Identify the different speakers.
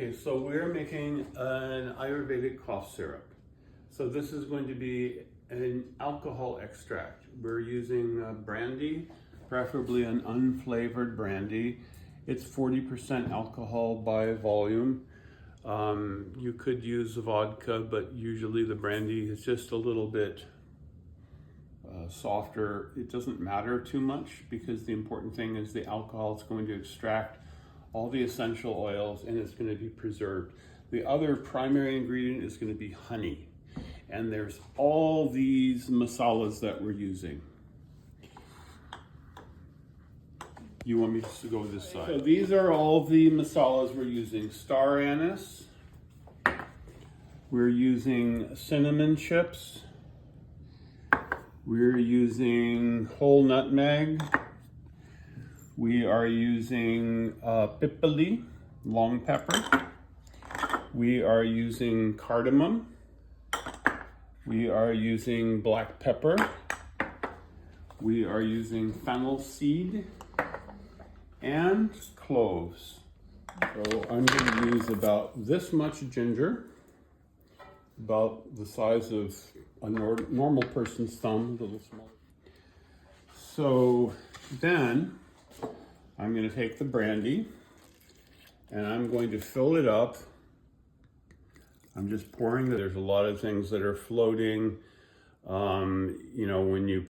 Speaker 1: Okay, so we're making an Ayurvedic cough syrup. So this is going to be an alcohol extract. We're using brandy, preferably an unflavored brandy. It's 40% alcohol by volume. You could use vodka, but usually the brandy is just a little bit softer. It doesn't matter too much because the important thing is the alcohol is going to extract all the essential oils and it's going to be preserved. The other primary ingredient is going to be honey. And there's all these masalas that we're using. You want me to go this side? So these are all the masalas we're using. Star anise. We're using cinnamon chips. We're using whole nutmeg. We are using pipali, long pepper. We are using cardamom. We are using black pepper. We are using fennel seed and cloves. So I'm going to use about this much ginger, about the size of a normal person's thumb, a little smaller. So then I'm going to take the brandy and I'm going to fill it up. I'm just pouring. There's a lot of things that are floating. You know, when you